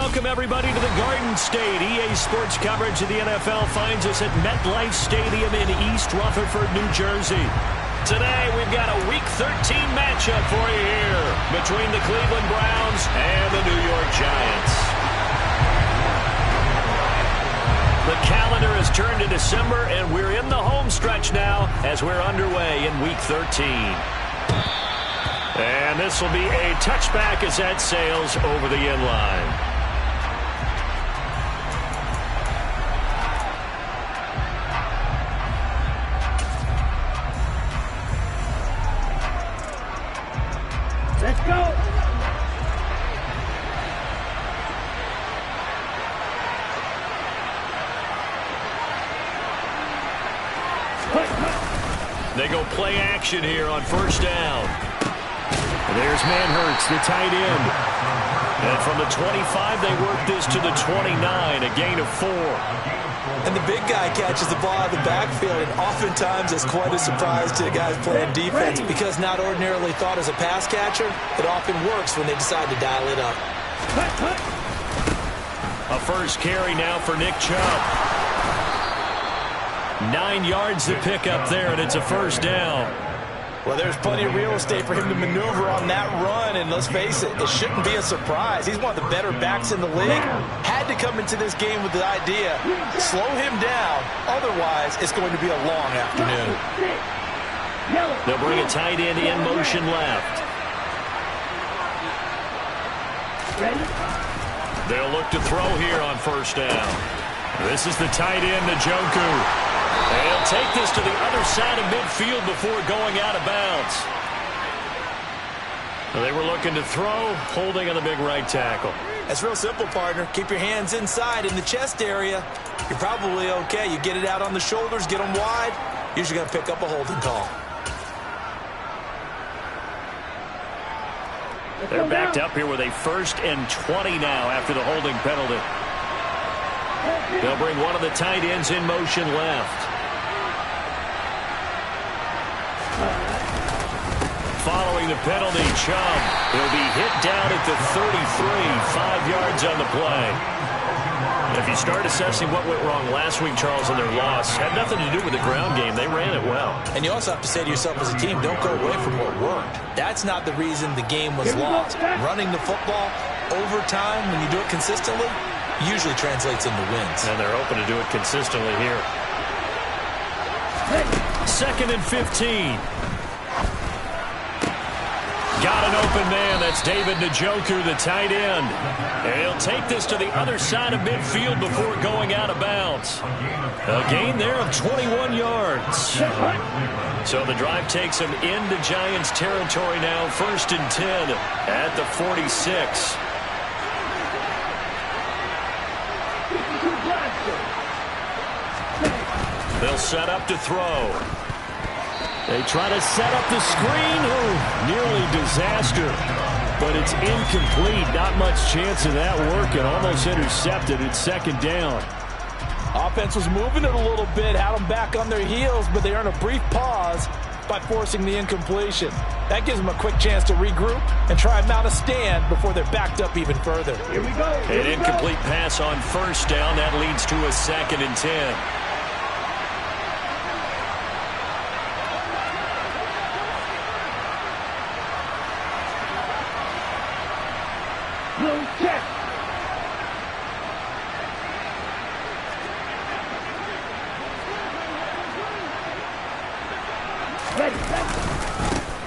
Welcome, everybody, to the Garden State. EA Sports coverage of the NFL finds us at MetLife Stadium in East Rutherford, New Jersey. Today, we've got a Week 13 matchup for you here between the Cleveland Browns and the New York Giants. The calendar has turned to December, and we're in the home stretch now as we're underway in Week 13. And this will be a touchback as that sails over the end line. Let's go. They go play action here on first down. There's Manhurts, the tight end. And from the 25, they work this to the 29, a gain of 4. And the big guy catches the ball out of the backfield, and oftentimes it's quite a surprise to the guys playing defense because not ordinarily thought as a pass catcher, it often works when they decide to dial it up. A first carry now for Nick Chubb. 9 yards to pick up there, and it's a first down. Well, there's plenty of real estate for him to maneuver on that run, and let's face it, it shouldn't be a surprise. He's one of the better backs in the league. Had to come into this game with the idea, slow him down, otherwise it's going to be a long afternoon. They'll bring a tight end in motion left. They'll look to throw here on first down. This is the tight end, Njoku. They'll take this to the other side of midfield before going out of bounds. They were looking to throw, holding on the big right tackle. That's real simple, partner. Keep your hands inside in the chest area. You're probably okay. You get it out on the shoulders, get them wide. Usually going to pick up a holding call. They're backed up here with a 1st and 20 now after the holding penalty. They'll bring one of the tight ends in motion left. Following the penalty, Chubb will be hit down at the 33, 5 yards on the play. If you start assessing what went wrong last week, Charles, in their loss, had nothing to do with the ground game. They ran it well. And you also have to say to yourself as a team, don't go away from what worked. That's not the reason the game was lost. Running the football over time, when you do it consistently, usually translates into wins. And they're open to do it consistently here. 2nd and 15. Got an open man. That's David Njoku, the tight end. And he'll take this to the other side of midfield before going out of bounds. A gain there of 21 yards. So the drive takes him into Giants territory now. 1st and 10 at the 46. They'll set up to throw. They try to set up the screen. Oh, nearly disaster. But it's incomplete. Not much chance of that working. Almost intercepted. It's 2nd down. Offense was moving it a little bit, had them back on their heels, but they earn a brief pause by forcing the incompletion. That gives them a quick chance to regroup and try and mount a stand before they're backed up even further. Here we go. An incomplete pass on first down. That leads to a 2nd and 10. Check.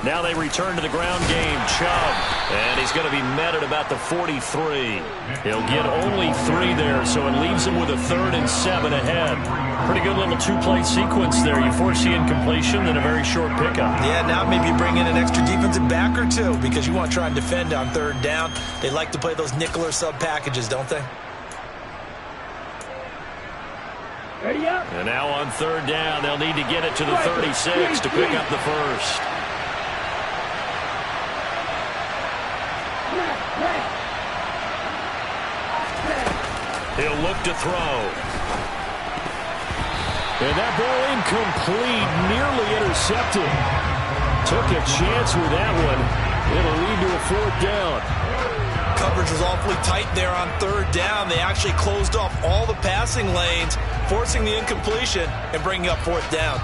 Now they return to the ground game. Chubb. And he's going to be met at about the 43. He'll get only 3 there, so it leaves him with a 3rd and 7 ahead. Pretty good little 2-play sequence there. You force the incompletion, then a very short pickup. Yeah, now maybe you bring in an extra defensive back or two because you want to try and defend on 3rd down. They like to play those nickel or sub packages, don't they? Ready up. And now on 3rd down, they'll need to get it to the 36 to pick up the 1st. He'll look to throw. And that ball incomplete, nearly intercepted. Took a chance with that one. It'll lead to a 4th down. coverage was awfully tight there on third down. They actually closed off all the passing lanes, forcing the incompletion and bringing up fourth down.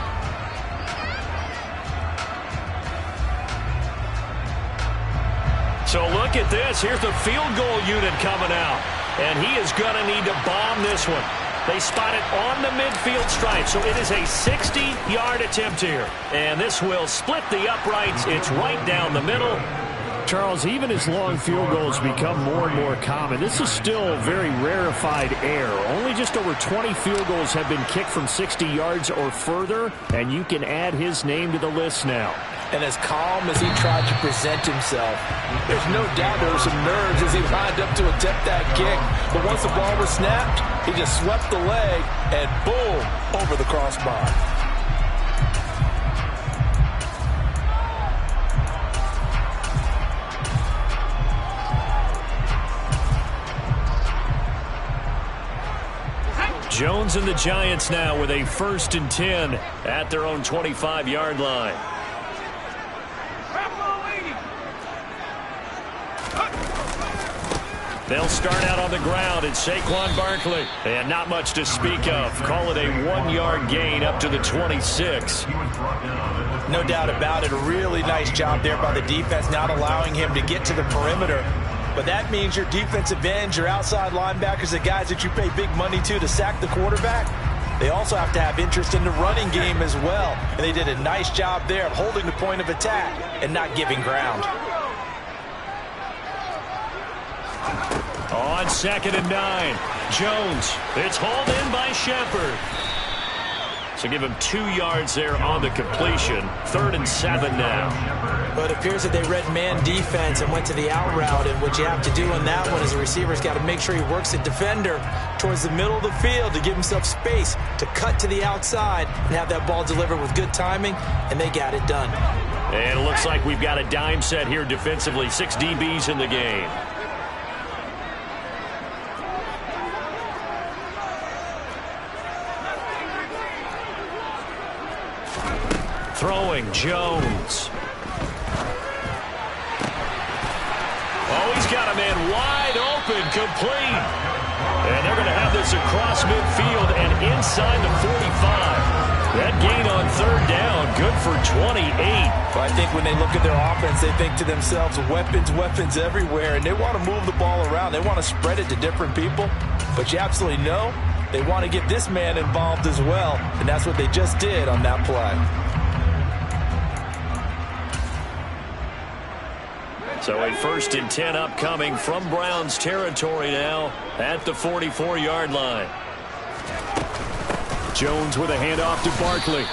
So look at this. Here's the field goal unit coming out. And he is going to need to bomb this one. They spot it on the midfield stripe, so it is a 60-yard attempt here. And this will split the uprights. It's right down the middle. Charles, even as long field goals become more and more common, this is still very rarefied air. Only just over 20 field goals have been kicked from 60 yards or further, and you can add his name to the list now. And as calm as he tried to present himself, there's no doubt there were some nerves as he lined up to attempt that kick. But once the ball was snapped, he just swept the leg and boom, over the crossbar. Jones and the Giants now with a 1st and 10 at their own 25-yard line. They'll start out on the ground. It's Saquon Barkley. And not much to speak of. Call it a 1-yard gain up to the 26. No doubt about it. A really nice job there by the defense, not allowing him to get to the perimeter. But that means your defensive ends, your outside linebackers, the guys that you pay big money to sack the quarterback, they also have to have interest in the running game as well. And they did a nice job there of holding the point of attack and not giving ground. On 2nd and 9, Jones. It's hauled in by Shepard. So give him 2 yards there on the completion. 3rd and 7 now. But it appears that they read man defense and went to the out route. And what you have to do on that one is the receiver's got to make sure he works the defender towards the middle of the field to give himself space to cut to the outside and have that ball delivered with good timing, and they got it done. And it looks like we've got a dime set here defensively. 6 DBs in the game. Throwing, Jones. Oh, he's got a man wide open, complete. And they're going to have this across midfield and inside the 45. That gain on 3rd down, good for 28. Well, I think when they look at their offense, they think to themselves, weapons, weapons everywhere, and they want to move the ball around. They want to spread it to different people. But you absolutely know they want to get this man involved as well, and that's what they just did on that play. So a 1st and 10 upcoming from Browns territory now at the 44-yard line. Jones with a handoff to Barkley.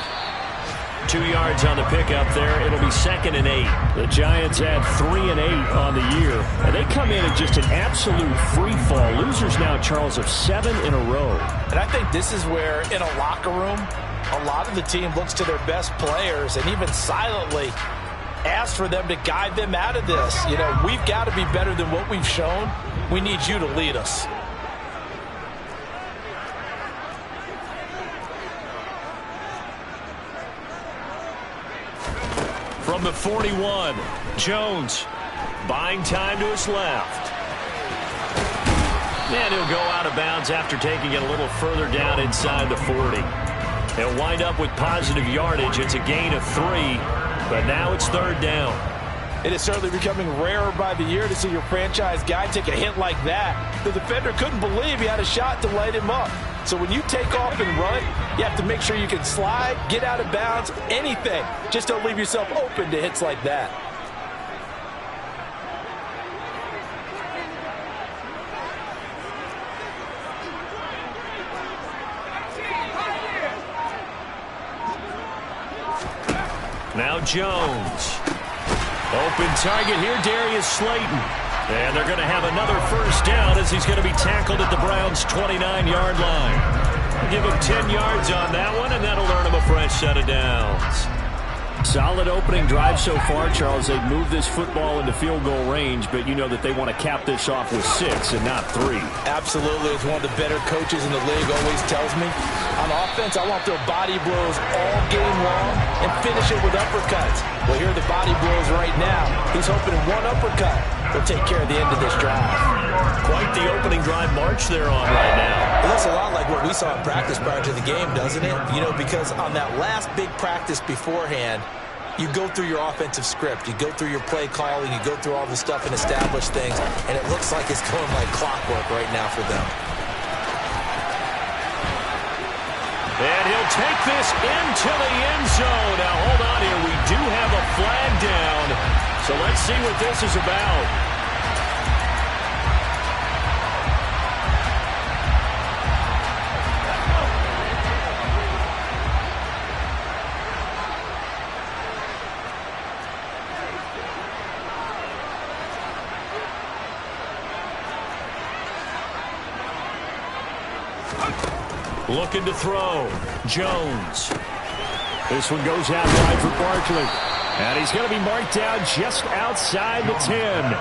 2 yards on the pickup there. It'll be 2nd and 8. The Giants add 3 and 8 on the year. And they come in at just an absolute free fall. Losers now, Charles, of 7 in a row. And I think this is where, in a locker room, a lot of the team looks to their best players and even silently ask for them to guide them out of this. You know, we've got to be better than what we've shown. We need you to lead us. From the 41, Jones buying time to his left. And he'll go out of bounds after taking it a little further down inside the 40. He'll wind up with positive yardage. It's a gain of 3. But now it's 3rd down. It is certainly becoming rarer by the year to see your franchise guy take a hit like that. The defender couldn't believe he had a shot to light him up. So when you take off and run, you have to make sure you can slide, get out of bounds, anything. Just don't leave yourself open to hits like that. Now Jones. Open target here, Darius Slayton. And they're going to have another 1st down as he's going to be tackled at the Browns' 29-yard line. Give him 10 yards on that one, and that'll earn him a fresh set of downs. Solid opening drive so far, Charles. They've moved this football into field goal range, but you know that they want to cap this off with 6 and not 3. Absolutely. It's one of the better coaches in the league always tells me. On offense, I want their body blows all game long and finish it with uppercuts. Well, here are the body blows right now. He's hoping in one uppercut will take care of the end of this drive. Quite the opening drive march they're on right now. It looks a lot like what we saw in practice prior to the game, doesn't it? You know, because on that last big practice beforehand, you go through your offensive script, you go through your play calling, you go through all the stuff and establish things, and it looks like it's going like clockwork right now for them. And he'll take this into the end zone. Now, hold on here. We do have a flag down. So let's see what this is about. Looking to throw. Jones. This one goes out wide for Barkley. And he's going to be marked down just outside the 10.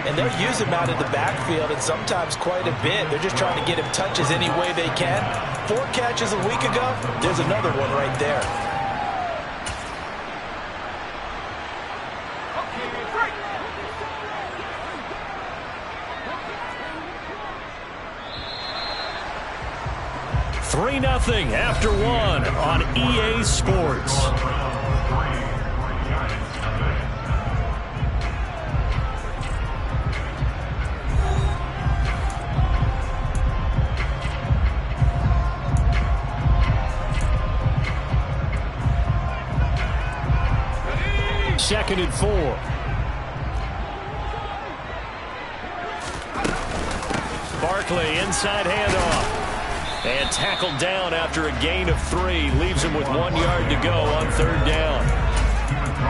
And they'll use him out in the backfield, and sometimes quite a bit. They're just trying to get him touches any way they can. 4 catches a week ago. There's another one right there. Nothing after 1 on EA Sports. Second and 4. Barkley inside handoff. And tackled down after a gain of 3. Leaves him with 1 yard to go on 3rd down.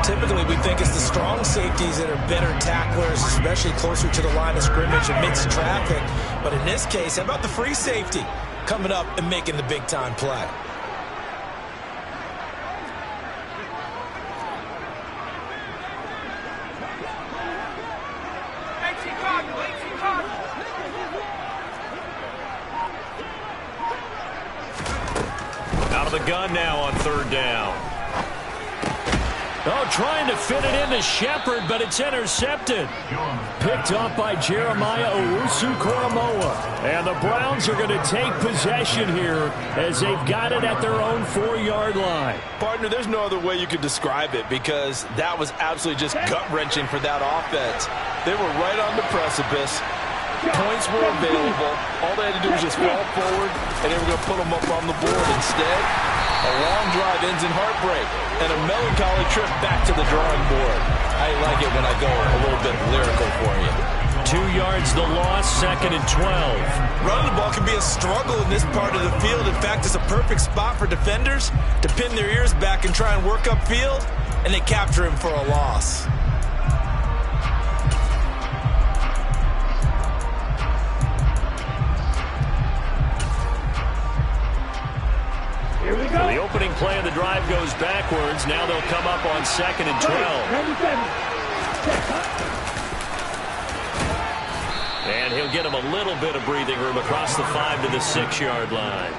Typically, we think it's the strong safeties that are better tacklers, especially closer to the line of scrimmage amidst traffic. But in this case, how about the free safety coming up and making the big-time play? The gun now on 3rd down. Oh, trying to fit it into Shepard, but it's intercepted. Picked up by Jeremiah Owusu-Koramoah. And the Browns are going to take possession here as they've got it at their own 4-yard line. Partner, there's no other way you could describe it because that was absolutely just gut-wrenching for that offense. They were right on the precipice. Points were available. All they had to do was just fall forward, and they were going to put them up on the board. Instead, a long drive ends in heartbreak and a melancholy trip back to the drawing board. I like it when I go a little bit lyrical for you. 2 yards the loss, 2nd and 12. Running the ball can be a struggle in this part of the field. In fact, it's a perfect spot for defenders to pin their ears back and try and work upfield, and they capture him for a loss. Here we go. The opening play of the drive goes backwards. Now they'll come up on 2nd and 12. And he'll get him a little bit of breathing room across the 5 to the 6-yard line.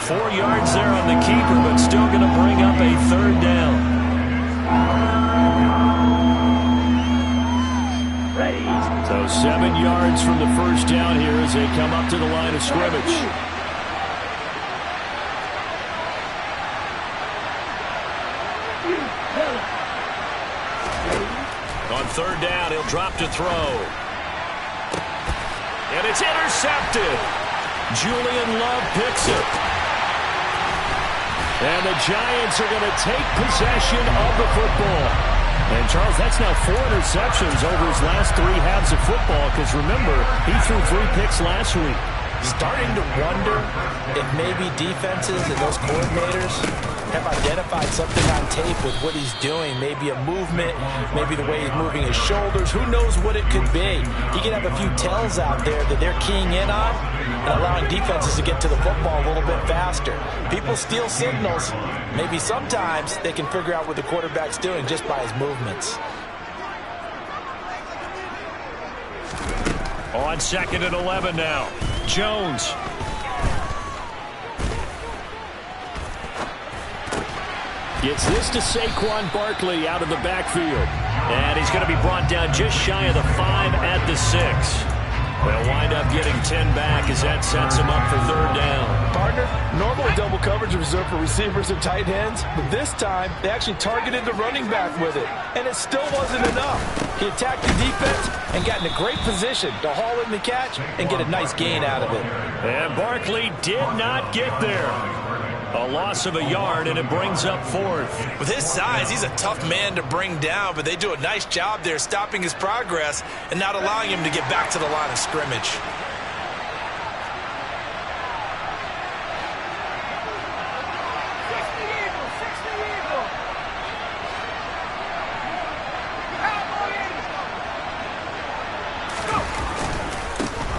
4 yards there on the keeper, but still going to bring up a 3rd down. Ready. So 7 yards from the first down here as they come up to the line of scrimmage. On 3rd down, he'll drop to throw. And it's intercepted. Julian Love picks it. And the Giants are going to take possession of the football. And, Charles, that's now 4 interceptions over his last 3 halves of football because, remember, he threw 3 picks last week. Starting to wonder if maybe defenses and those coordinators have identified something on tape with what he's doing. Maybe a movement, maybe the way he's moving his shoulders. Who knows what it could be? He could have a few tells out there that they're keying in on and allowing defenses to get to the football a little bit faster. People steal signals. Maybe sometimes they can figure out what the quarterback's doing just by his movements. On 2nd and 11 now. Jones. Gets this to Saquon Barkley out of the backfield. And he's going to be brought down just shy of the 5 at the 6. They'll wind up getting 10 back as that sets him up for 3rd down. Partner, normally double coverage is reserved for receivers and tight ends, but this time they actually targeted the running back with it, and it still wasn't enough. He attacked the defense and got in a great position to haul in the catch and get a nice gain out of it. And Barkley did not get there. A loss of a yard, and it brings up 4th. With his size, he's a tough man to bring down, but they do a nice job there stopping his progress and not allowing him to get back to the line of scrimmage.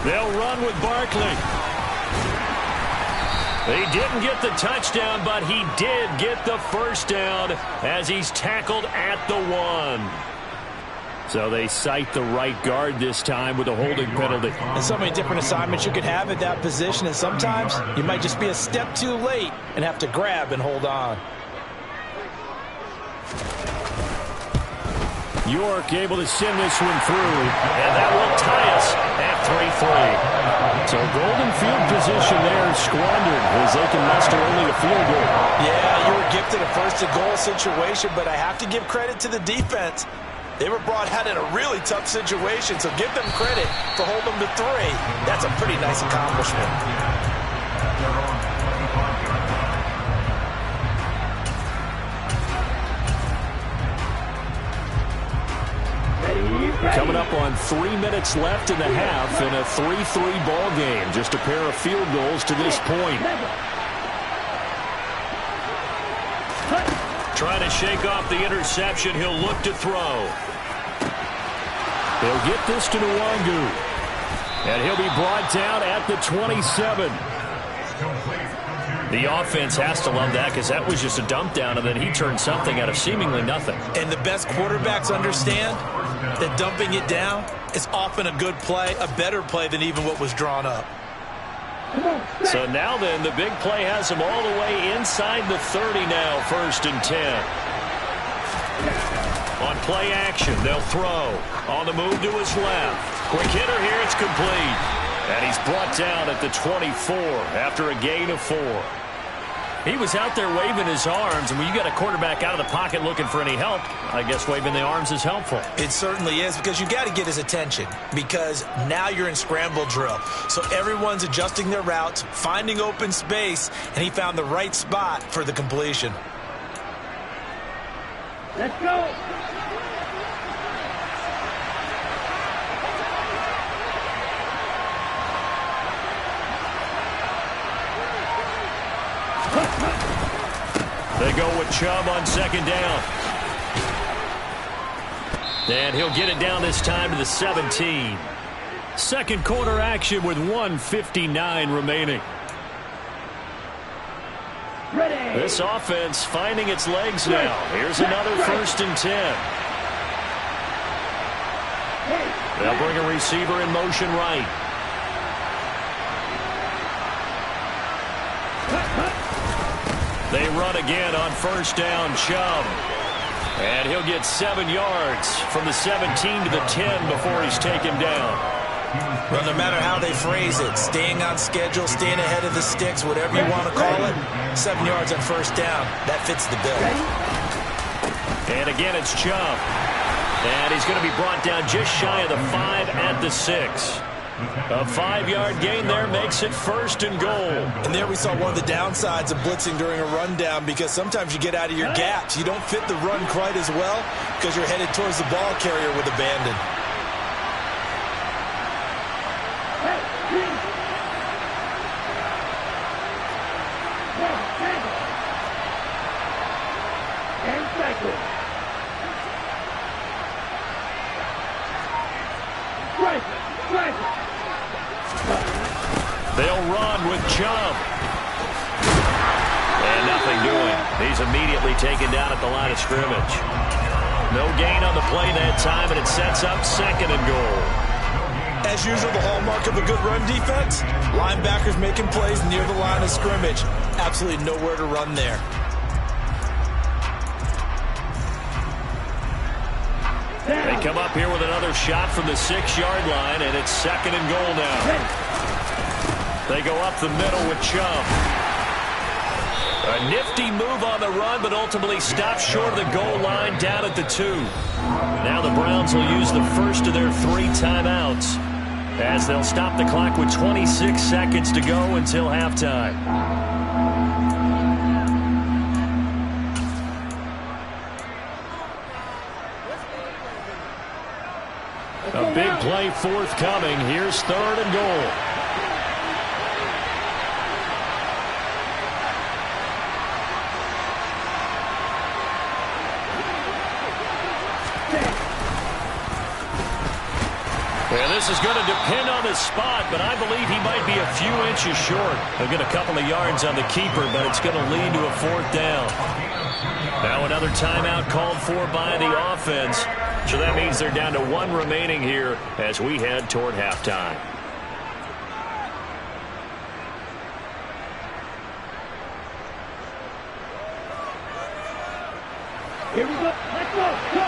They'll run with Barkley. He didn't get the touchdown, but he did get the 1st down as he's tackled at the 1. So they cite the right guard this time with a holding penalty. There's so many different assignments you could have at that position, and sometimes you might just be a step too late and have to grab and hold on. York able to send this one through, and that will tie us at 3-3. So golden field position there squandered as they can muster only a field goal. Yeah, you were gifted a 1st-and-goal situation, but I have to give credit to the defense. They were brought out in a really tough situation, so give them credit for holding them to 3. That's a pretty nice accomplishment. Coming up on 3 minutes left in the half in a 3-3 ball game. Just a pair of field goals to this point. Trying to shake off the interception. He'll look to throw. They'll get this to Nwangu. And he'll be brought down at the 27. The offense has to love that because that was just a dump down, and then he turned something out of seemingly nothing. And the best quarterbacks understand that dumping it down is often a good play, a better play than even what was drawn up. So now then, the big play has him all the way inside the 30 now, 1st and 10. On play action, they'll throw. On the move to his left. Quick hitter here, it's complete. And he's brought down at the 24 after a gain of 4. He was out there waving his arms, and when you got a quarterback out of the pocket looking for any help, I guess waving the arms is helpful. It certainly is, because you got to get his attention, because now you're in scramble drill. So everyone's adjusting their routes, finding open space, and he found the right spot for the completion. Let's go. They go with Chubb on 2nd down. And he'll get it down this time to the 17. 2nd quarter action with 1:59 remaining. Ready. This offense finding its legs now. Here's another 1st and 10. They'll bring a receiver in motion right. They run again on 1st down, Chubb. And he'll get 7 yards from the 17 to the 10 before he's taken down. Well, no matter how they phrase it, staying on schedule, staying ahead of the sticks, whatever you want to call it, 7 yards on 1st down, that fits the bill. And again, it's Chubb. And he's going to be brought down just shy of the 5 at the 6. A 5-yard gain there makes it 1st and goal. And there we saw one of the downsides of blitzing during a rundown, because sometimes you get out of your gaps. You don't fit the run quite as well because you're headed towards the ball carrier with abandon. They'll run with Chubb. And nothing doing. He's immediately taken down at the line of scrimmage. No gain on the play that time, and it sets up 2nd and goal. As usual, the hallmark of a good run defense, linebackers making plays near the line of scrimmage. Absolutely nowhere to run there. They come up here with another shot from the 6-yard line, and it's 2nd and goal now. They go up the middle with Chubb. A nifty move on the run, but ultimately stopped short of the goal line down at the 2. Now the Browns will use the first of their 3 timeouts as they'll stop the clock with 26 seconds to go until halftime. A big play forthcoming. Here's 3rd and goal. And this is going to depend on the spot, but I believe he might be a few inches short. He'll get a couple of yards on the keeper, but it's going to lead to a 4th down. Now another timeout called for by the offense. So that means they're down to 1 remaining here as we head toward halftime. Here we go. Let's go.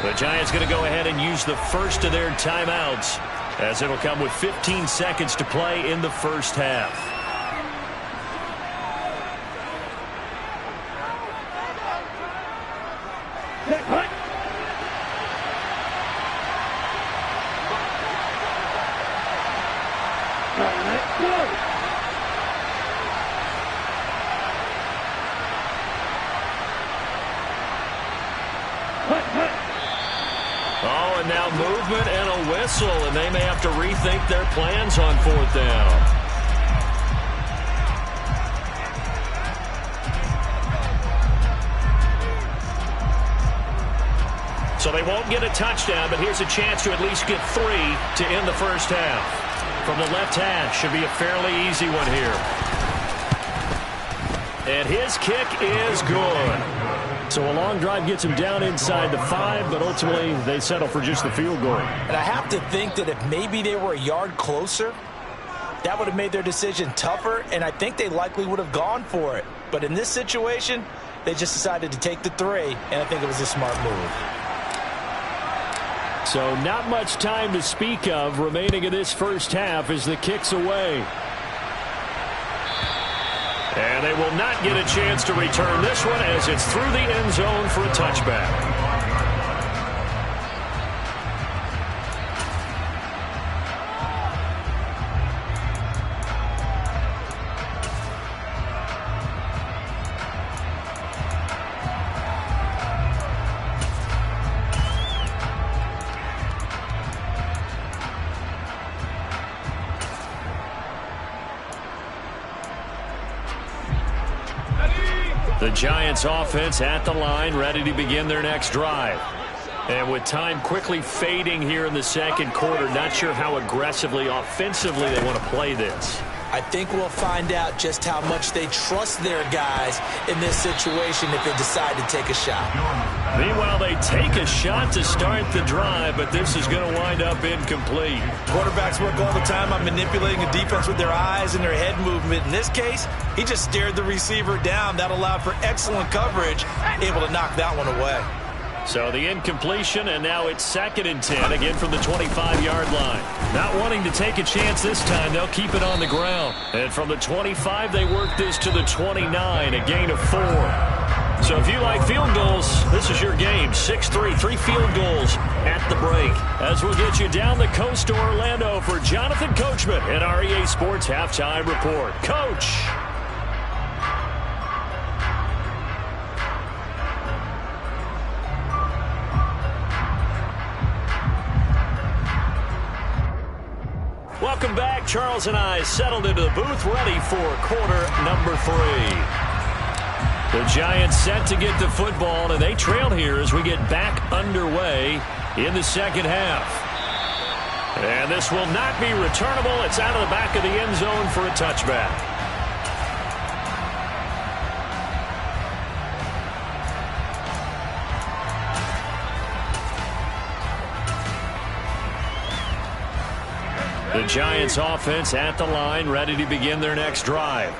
The Giants going to go ahead and use the first of their timeouts as it'll come with 15 seconds to play in the first half. Oh, and now movement and a whistle, and they may have to rethink their plans on 4th down. So they won't get a touchdown, but here's a chance to at least get 3 to end the first half. From the left hash, should be a fairly easy one here. And his kick is good. So a long drive gets him down inside the 5, but ultimately they settle for just the field goal. And I have to think that if maybe they were a yard closer, that would have made their decision tougher, and I think they likely would have gone for it. But in this situation, they just decided to take the 3, and I think it was a smart move. So not much time to speak of remaining in this first half as the kick's away. And they will not get a chance to return this one as it's through the end zone for a touchback. The Giants offense at the line, ready to begin their next drive. And with time quickly fading here in the second quarter, not sure how aggressively, offensively they want to play this. I think we'll find out just how much they trust their guys in this situation if they decide to take a shot. Meanwhile, they take a shot to start the drive, but this is going to wind up incomplete. Quarterbacks work all the time on manipulating a defense with their eyes and their head movement. In this case, he just stared the receiver down. That allowed for excellent coverage, able to knock that one away. So the incompletion, and now it's 2nd and 10, again from the 25-yard line. Not wanting to take a chance this time, they'll keep it on the ground. And from the 25, they work this to the 29, a gain of 4. So if you like field goals, this is your game. 6-3, 3 field goals at the break. As we'll get you down the coast to Orlando for Jonathan Coachman at our EA Sports Halftime Report. Coach! Welcome back. Charles and I settled into the booth, ready for quarter number 3. The Giants set to get the football, and they trail here as we get back underway in the second half. And this will not be returnable. It's out of the back of the end zone for a touchback. The Giants offense at the line, ready to begin their next drive.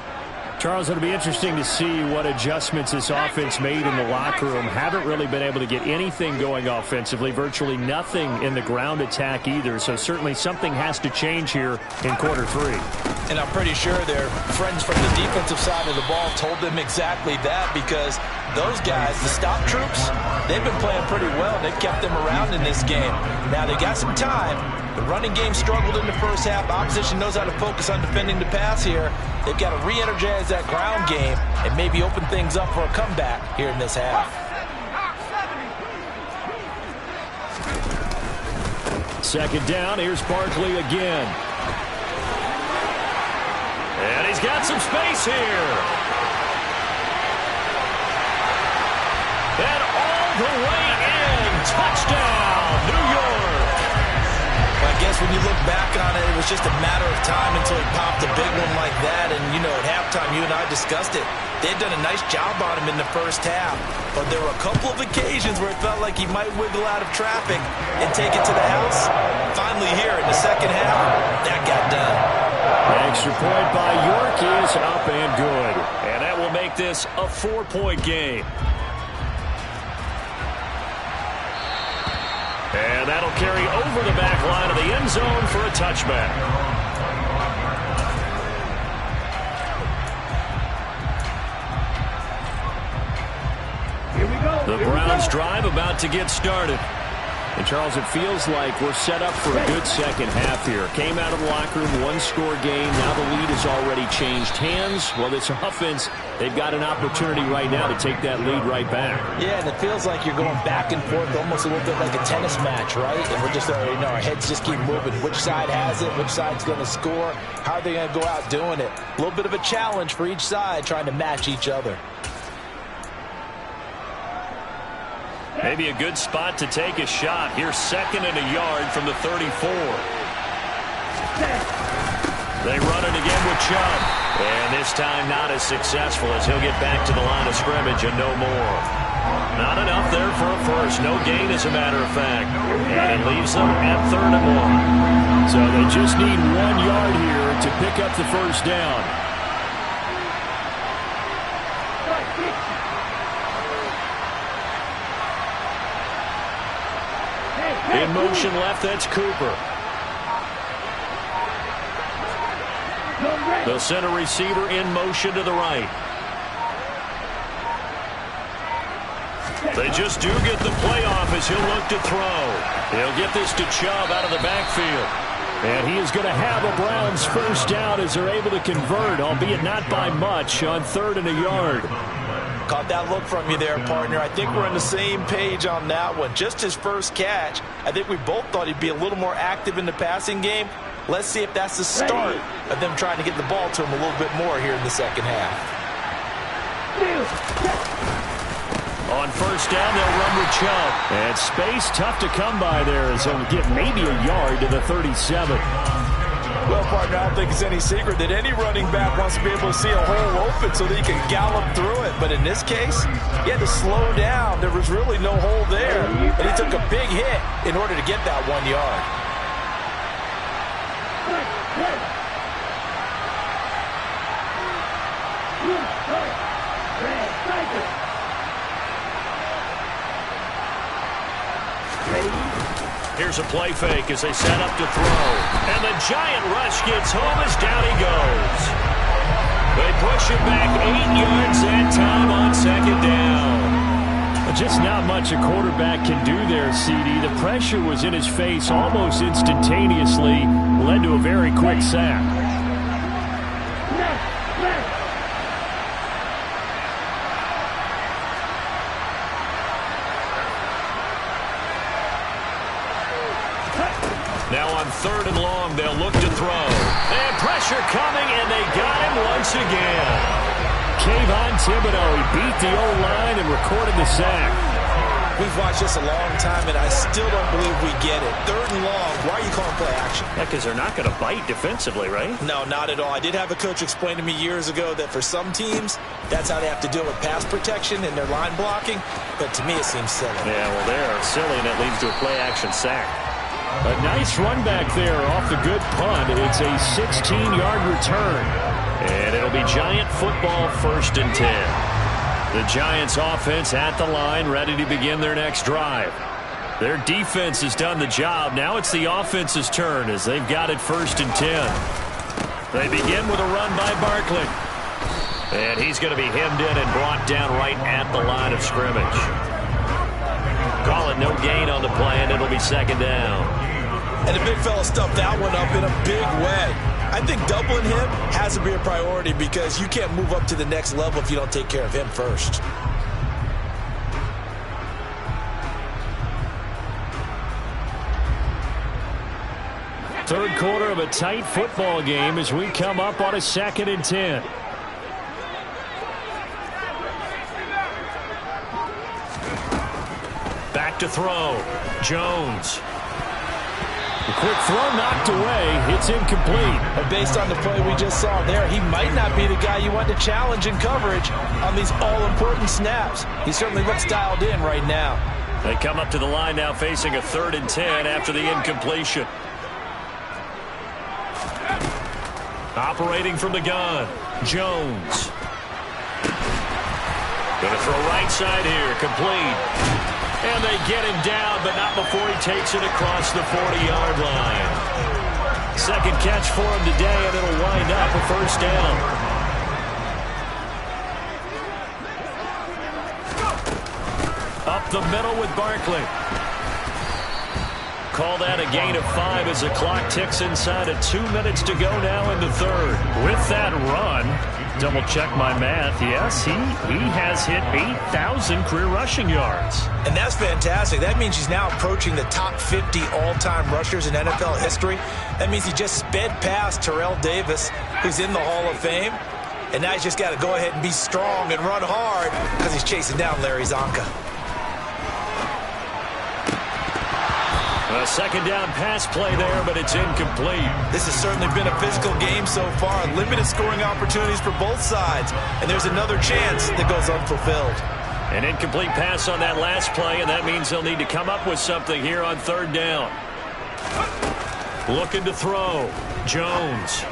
Charles, it'll be interesting to see what adjustments this offense made in the locker room. Haven't really been able to get anything going offensively, virtually nothing in the ground attack either. So certainly something has to change here in quarter 3. And I'm pretty sure their friends from the defensive side of the ball told them exactly that, because those guys, the stop troops, they've been playing pretty well. They've kept them around in this game. Now they got some time. The running game struggled in the first half. Opposition knows how to focus on defending the pass here. They've got to re-energize that ground game and maybe open things up for a comeback here in this half. Second down, here's Barkley again. And he's got some space here. And all the way in. Touchdown, New York. I guess when you look back on it, it was just a matter of time until he popped a big one like that. And, you know, at halftime, you and I discussed it. They'd done a nice job on him in the first half. But there were a couple of occasions where it felt like he might wiggle out of traffic and take it to the house. Finally here in the second half, that got done. Extra point by York is up and good. And that will make this a 4-point game. And that'll carry over the back line of the end zone for a touchback. Here we go. The Browns drive about to get started. And, Charles, it feels like we're set up for a good second half here. Came out of the locker room, one-score game. Now the lead has already changed hands. Well, this offense, they've got an opportunity right now to take that lead right back. Yeah, and it feels like you're going back and forth almost a little bit like a tennis match, right? And we're just already know our heads just keep moving. Which side has it? Which side's going to score? How are they going to go out doing it? A little bit of a challenge for each side trying to match each other. Maybe a good spot to take a shot. Here's 2nd and a yard from the 34. They run it again with Chubb. And this time not as successful as he'll get back to the line of scrimmage and no more. Not enough there for a first. No gain, as a matter of fact. And it leaves them at 3rd and 1. So they just need 1 yard here to pick up the first down. In motion left, that's Cooper. They'll send a receiver in motion to the right. They just do get the playoff as he'll look to throw. He'll get this to Chubb out of the backfield. And he is going to have a Browns first down as they're able to convert, albeit not by much, on 3rd and a yard. Caught that look from you there, partner. I think we're on the same page on that one. Just his first catch. I think we both thought he'd be a little more active in the passing game. Let's see if that's the start of them trying to get the ball to him a little bit more here in the second half. On first down, they'll run with Chubb. And space tough to come by there as he'll get maybe a yard to the 37. Well, partner, I don't think it's any secret that any running back wants to be able to see a hole open so that he can gallop through it. But in this case, he had to slow down. There was really no hole there. And he took a big hit in order to get that 1 yard. Here's a play fake as they set up to throw. And the giant rush gets home as down he goes. They push it back 8 yards that time on 2nd down. Just not much a quarterback can do there, CD. The pressure was in his face almost instantaneously, led to a very quick sack. Now on 3rd and long, they'll look to throw. And pressure coming, and they got him once again. Kayvon Thibodeau, he beat the O-line and recorded the sack. We've watched this a long time, and I still don't believe we get it. 3rd and long, why are you calling play action? Yeah, because they're not going to bite defensively, right? No, not at all. I did have a coach explain to me years ago that for some teams, that's how they have to deal with pass protection and their line blocking. But to me, it seems silly. Yeah, well, they're silly, and it leads to a play-action sack. A nice run back there off the good punt. It's a 16-yard return. And it'll be Giant football, 1st and 10. The Giants offense at the line, ready to begin their next drive. Their defense has done the job. Now it's the offense's turn as they've got it 1st and 10. They begin with a run by Barkley. And he's going to be hemmed in and brought down right at the line of scrimmage. Call it no gain on the play, and it'll be 2nd down. And the big fella stuffed that one up in a big way. I think doubling him has to be a priority because you can't move up to the next level if you don't take care of him first. Third quarter of a tight football game as we come up on a 2nd and 10. Back to throw. Jones. The quick throw knocked away. It's incomplete. But based on the play we just saw there, he might not be the guy you want to challenge in coverage on these all-important snaps. He certainly looks dialed in right now. They come up to the line now facing a 3rd and 10 after the incompletion. Operating from the gun, Jones. Going to throw right side here, complete. And they get him down, but not before he takes it across the 40-yard line. 2nd catch for him today, and it'll wind up a 1st down. Up the middle with Barkley. Call that a gain of 5 as the clock ticks inside of 2 minutes to go now in the 3rd. With that run, double check my math. Yes, he has hit 8,000 career rushing yards. And that's fantastic. That means he's now approaching the top 50 all-time rushers in NFL history. That means he just sped past Terrell Davis, who's in the Hall of Fame. And now he's just got to go ahead and be strong and run hard because he's chasing down Larry Zonka. A 2nd down pass play there, but it's incomplete. This has certainly been a physical game so far. Limited scoring opportunities for both sides. And there's another chance that goes unfulfilled. An incomplete pass on that last play, and that means they'll need to come up with something here on 3rd down. Looking to throw. Jones.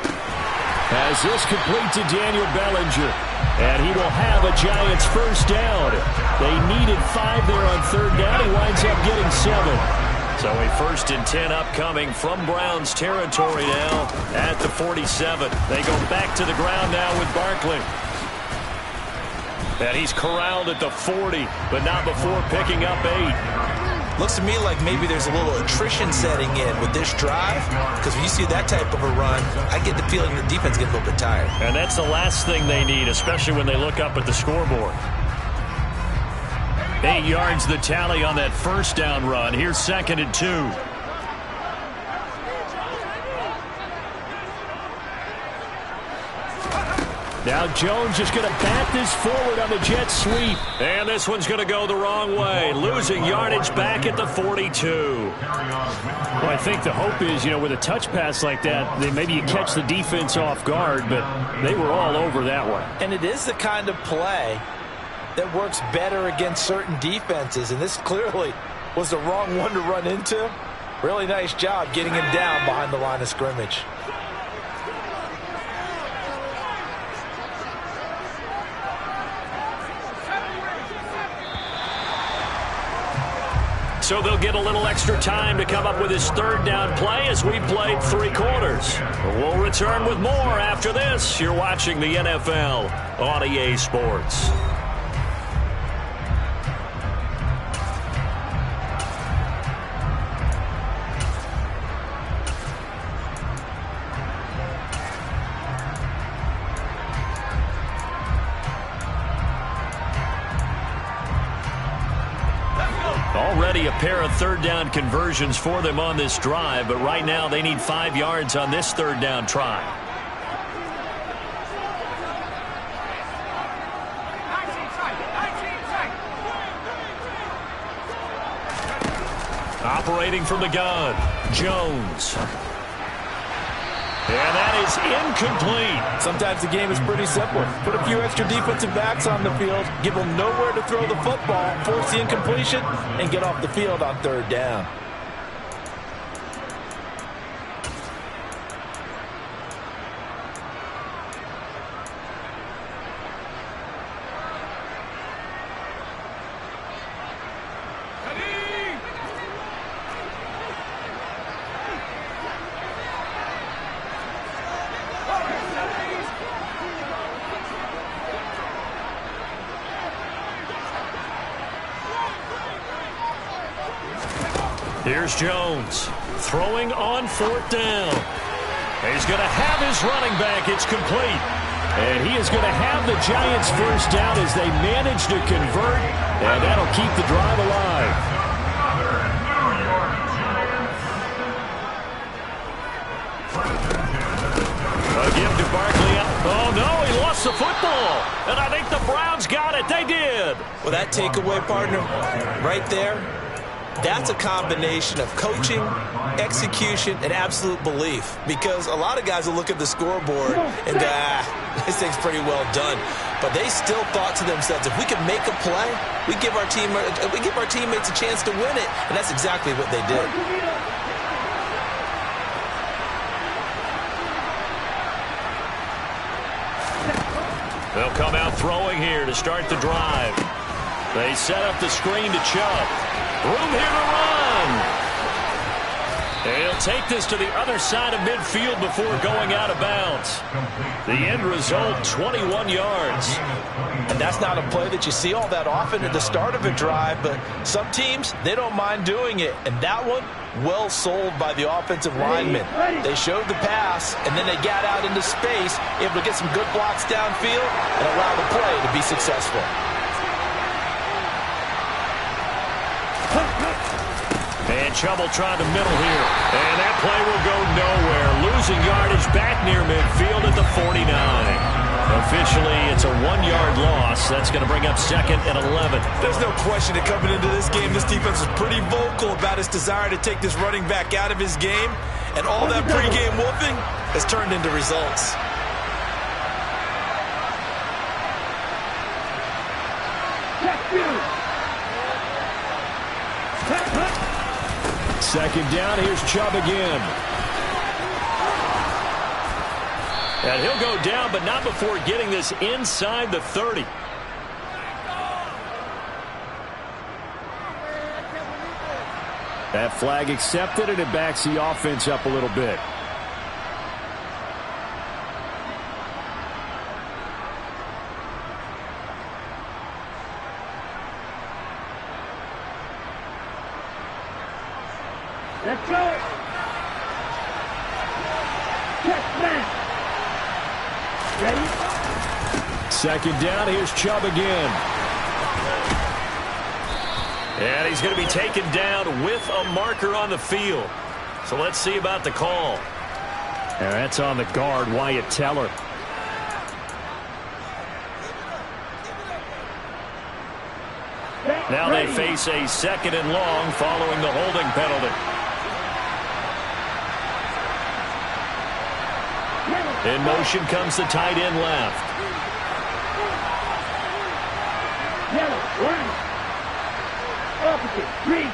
Has this complete to Daniel Bellinger. And he will have a Giants 1st down. They needed 5 there on 3rd down. He winds up getting 7. So a 1st and 10 upcoming from Browns territory now at the 47. They go back to the ground now with Barkley. And he's corralled at the 40, but not before picking up 8. Looks to me like maybe there's a little attrition setting in with this drive, because when you see that type of a run, I get the feeling the defense gets a little bit tired. And that's the last thing they need, especially when they look up at the scoreboard. 8 yards the tally on that 1st down run. Here's 2nd and 2. Now Jones is going to bat this forward on the jet sweep. And this one's going to go the wrong way. Losing yardage back at the 42. Well, I think the hope is, with a touch pass like that, then maybe you catch the defense off guard, but they were all over that one. And it is the kind of play that works better against certain defenses, and this clearly was the wrong one to run into. Really nice job getting him down behind the line of scrimmage. So they'll get a little extra time to come up with his 3rd down play as we played 3 quarters. We'll return with more after this. You're watching the NFL on EA Sports. Already a pair of 3rd down conversions for them on this drive, but right now they need 5 yards on this 3rd down try. Operating from the gun, Jones. And that is incomplete. Sometimes the game is pretty simple. Put a few extra defensive backs on the field, give them nowhere to throw the football, force the incompletion, and get off the field on 3rd down. Here's Jones throwing on 4th down. He's going to have his running back. It's complete. And he is going to have the Giants first down as they manage to convert, and that'll keep the drive alive. A give to Barkley. Oh, no, he lost the football. And I think the Browns got it. They did. Well, that takeaway, partner, right there, that's a combination of coaching, execution, and absolute belief. Because a lot of guys will look at the scoreboard and go, this thing's pretty well done. But they still thought to themselves, if we can make a play, we give our teammates a chance to win it. And that's exactly what they did. They'll come out throwing here to start the drive. They set up the screen to Chubb. Room here to run. He'll take this to the other side of midfield before going out of bounds. The end result, 21 yards. And that's not a play that you see all that often at the start of a drive, but some teams, they don't mind doing it. And that one, well sold by the offensive linemen. They showed the pass, and then they got out into space, able to get some good blocks downfield and allow the play to be successful. And Chubb will try the middle here. And that play will go nowhere. Losing yardage back near midfield at the 49. Officially, it's a 1-yard loss. That's going to bring up 2nd and 11. There's no question that coming into this game, this defense is pretty vocal about its desire to take this running back out of his game. And all that pregame wolfing has turned into results. Second down, here's Chubb again. And he'll go down, but not before getting this inside the 30. That flag accepted, and it backs the offense up a little bit. Let's go. Check back. Ready? Second down, here's Chubb again. And he's going to be taken down with a marker on the field. So let's see about the call. And that's on the guard, Wyatt Teller. Now they face a 2nd and long following the holding penalty. In motion comes the tight end left. Yellow, one. Opposite, 3.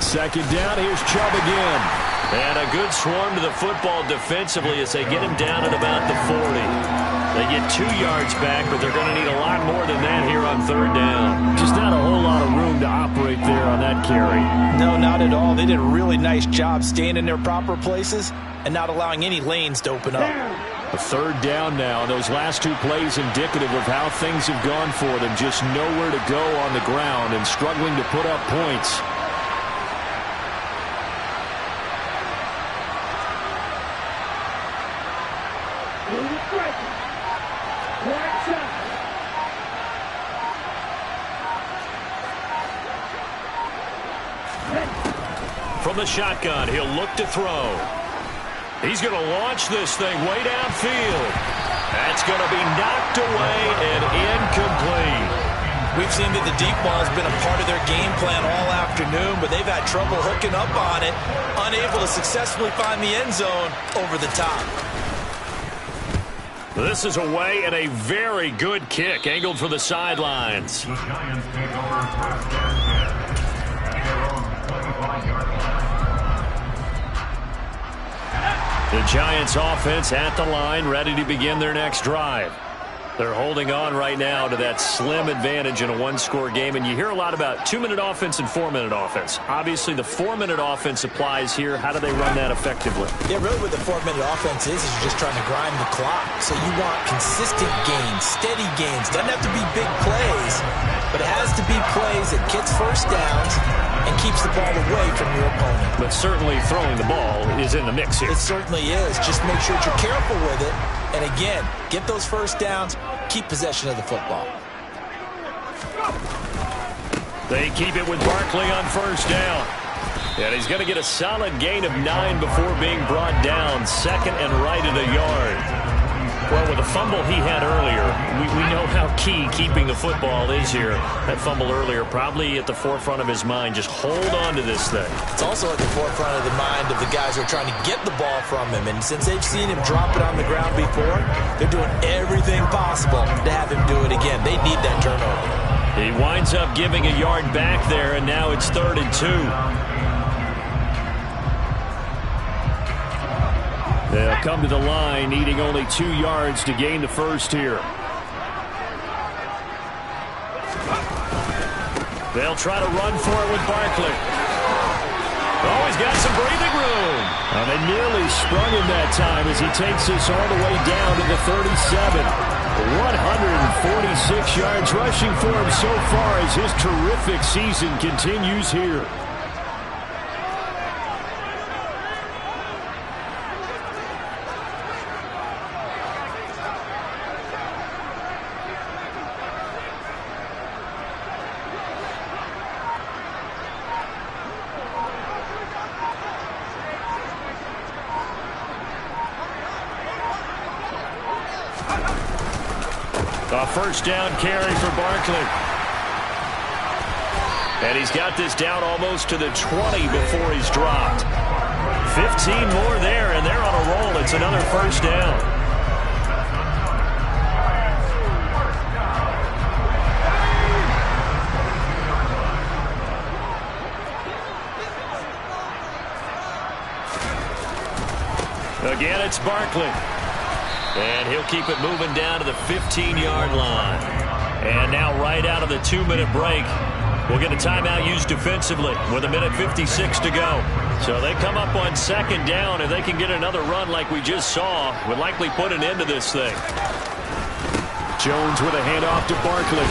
Second down, here's Chubb again. And a good swarm to the football defensively as they get him down at about the 40. They get 2 yards back, but they're going to need a lot more than that here on 3rd down. Just not a whole lot of room to operate there on that carry. No, not at all. They did a really nice job staying in their proper places and not allowing any lanes to open up. A 3rd down now. Those last 2 plays indicative of how things have gone for them. Just nowhere to go on the ground and struggling to put up points. From the shotgun, he'll look to throw. He's going to launch this thing way downfield. That's going to be knocked away and incomplete. We've seen that the deep ball has been a part of their game plan all afternoon, but they've had trouble hooking up on it, unable to successfully find the end zone over the top. This is away and a very good kick, angled for the sidelines. The Giants take over first at their own 25-yard line. The Giants offense at the line, ready to begin their next drive. They're holding on right now to that slim advantage in a one-score game, and you hear a lot about 2-minute offense and 4-minute offense. Obviously, the 4-minute offense applies here. How do they run that effectively? Yeah, really what the 4-minute offense is you're just trying to grind the clock. So you want consistent gains, steady gains. Doesn't have to be big plays, but it has to be plays that gets first downs and keeps the ball away from your opponent. But certainly throwing the ball is in the mix here. It certainly is. Just make sure that you're careful with it. And again, get those first downs, keep possession of the football. They keep it with Barkley on first down. And he's going to get a solid gain of 9 before being brought down. Second and right at a yard. Well, with the fumble he had earlier, we know how key keeping the football is here. That fumble earlier probably at the forefront of his mind. Just hold on to this thing. It's also at the forefront of the mind of the guys who are trying to get the ball from him. And since they've seen him drop it on the ground before, they're doing everything possible to have him do it again. They need that turnover. He winds up giving a yard back there, and now it's 3rd and 2. They'll come to the line, needing only 2 yards to gain the first here. They'll try to run for it with Barkley. Oh, he's got some breathing room. And they nearly sprung him that time as he takes this all the way down to the 37. 146 yards rushing for him so far as his terrific season continues here. A first down carry for Barkley. And he's got this down almost to the 20 before he's dropped. 15 more there, and they're on a roll. It's another first down. Again, it's Barkley. And he'll keep it moving down to the 15-yard line. And now right out of the 2-minute break, we'll get a timeout used defensively with 1:56 to go. So they come up on second down. If they can get another run like we just saw, would likely put an end to this thing. Jones with a handoff to Barkley.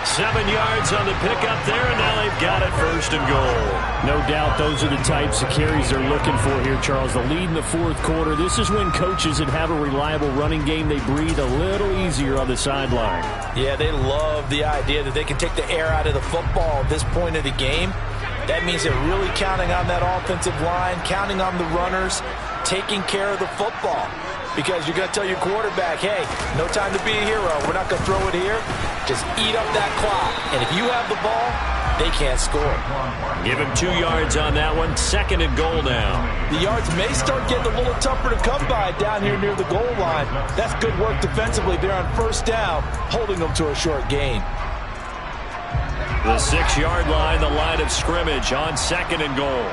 7 yards on the pickup there, and now they've got it 1st and goal. No doubt those are the types of carries they're looking for here, Charles. The lead in the 4th quarter. This is when coaches that have a reliable running game, they breathe a little easier on the sideline. Yeah, they love the idea that they can take the air out of the football at this point of the game. That means they're really counting on that offensive line, counting on the runners, taking care of the football. Because you're going to tell your quarterback, hey, no time to be a hero. We're not going to throw it here. Just eat up that clock. And if you have the ball, they can't score. Give him 2 yards on that one. 2nd and goal now. The yards may start getting a little tougher to come by down here near the goal line. That's good work defensively. They're on first down, holding them to a short gain. The 6-yard line, the line of scrimmage on 2nd and goal.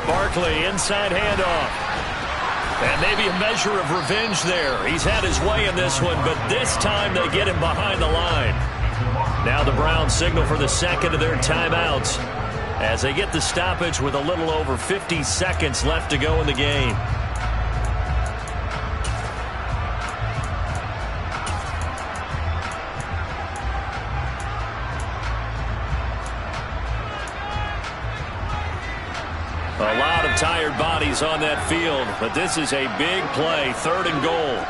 Barkley, inside handoff. And maybe a measure of revenge there. He's had his way in this one, but this time they get him behind the line. Now the Browns signal for the 2nd of their timeouts as they get the stoppage with a little over 50 seconds left to go in the game. A lot of tired bodies on that field, but this is a big play, 3rd and goal.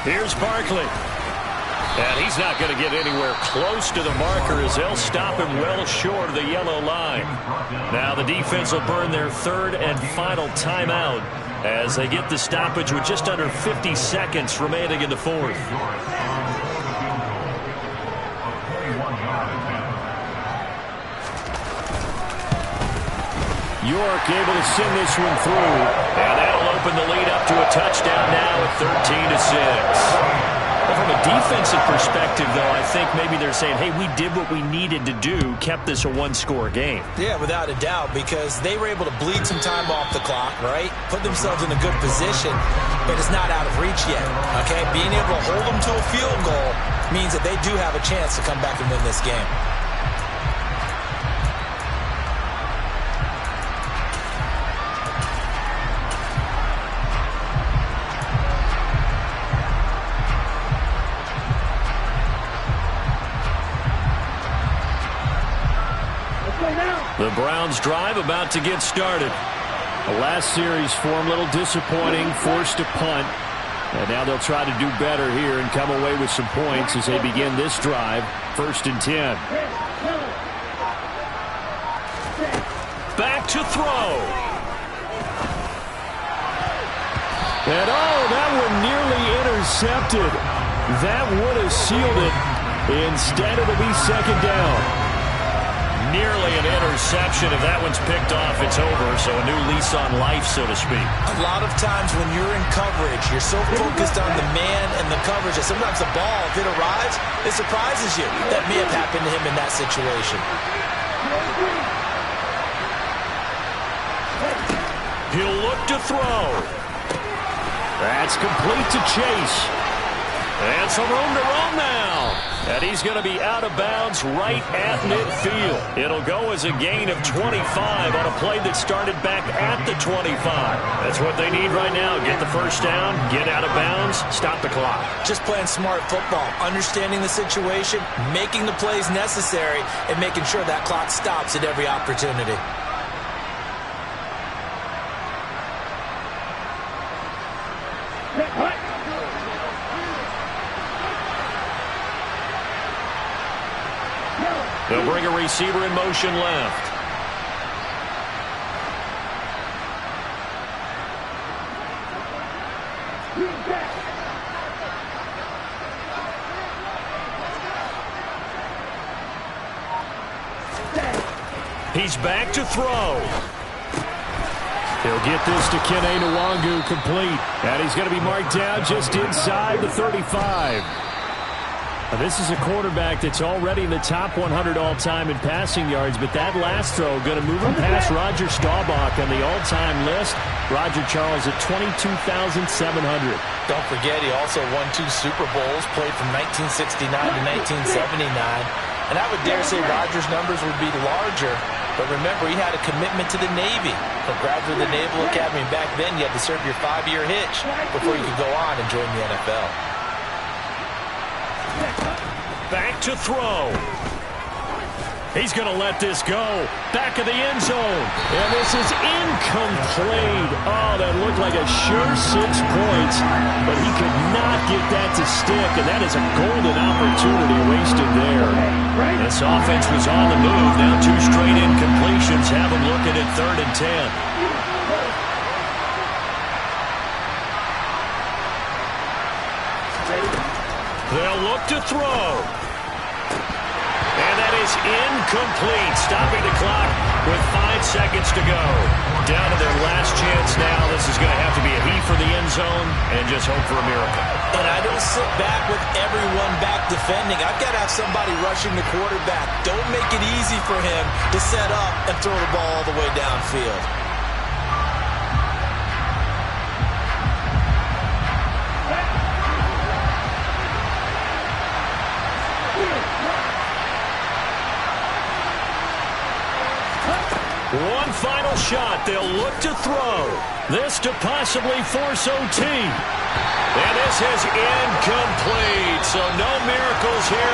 Here's Barkley. And he's not going to get anywhere close to the marker as they'll stop him well short of the yellow line. Now the defense will burn their 3rd and final timeout as they get the stoppage with just under 50 seconds remaining in the 4th. York able to send this one through. And that'll open the lead up to a touchdown now at 13-6. Well, from a defensive perspective, though, I think maybe they're saying, hey, we did what we needed to do, kept this a one-score game. Yeah, without a doubt, because they were able to bleed some time off the clock, right? Put themselves in a good position, but it's not out of reach yet, okay? Being able to hold them to a field goal means that they do have a chance to come back and win this game. The Browns drive about to get started. The last series for them, a little disappointing, forced to punt. And now they'll try to do better here and come away with some points as they begin this drive. 1st and 10. Back to throw. And that one nearly intercepted. That would have sealed it. Instead, it'll be 2nd down. Nearly an interception. If that one's picked off, it's over. So a new lease on life, so to speak. A lot of times when you're in coverage, you're so focused on the man and the coverage that sometimes the ball, if it arrives, it surprises you. That may have happened to him in that situation. He'll look to throw. That's complete to Chase. And some room to run now. And he's going to be out of bounds right at midfield. It'll go as a gain of 25 on a play that started back at the 25. That's what they need right now. Get the first down, get out of bounds, stop the clock. Just playing smart football, understanding the situation, making the plays necessary, and making sure that clock stops at every opportunity. They'll bring a receiver in motion left. He's back to throw. He'll get this to Kene Nwangu complete. And he's going to be marked down just inside the 35. Now, this is a quarterback that's already in the top 100 all-time in passing yards, but that last throw going to move him past Roger Staubach on the all-time list. Roger Charles at 22,700. Don't forget, he also won 2 Super Bowls, played from 1969 to 1979. And I would dare say Roger's numbers would be larger, but remember, he had a commitment to the Navy. From graduate of the Naval Academy, and back then you had to serve your 5-year hitch before you could go on and join the NFL. Back to throw. He's going to let this go. Back of the end zone. And this is incomplete. Oh, that looked like a sure 6 points, but he could not get that to stick, and that is a golden opportunity wasted there. This offense was on the move. Now 2 straight incompletions have them looking at 3rd and 10. They'll look to throw. And that is incomplete. Stopping the clock with 5 seconds to go. Down to their last chance now. This is going to have to be a heave for the end zone and just hope for a miracle. And I don't sit back with everyone back defending. I've got to have somebody rushing the quarterback. Don't make it easy for him to set up and throw the ball all the way downfield. One final shot. They'll look to throw. This to possibly force OT. And this is incomplete. So no miracles here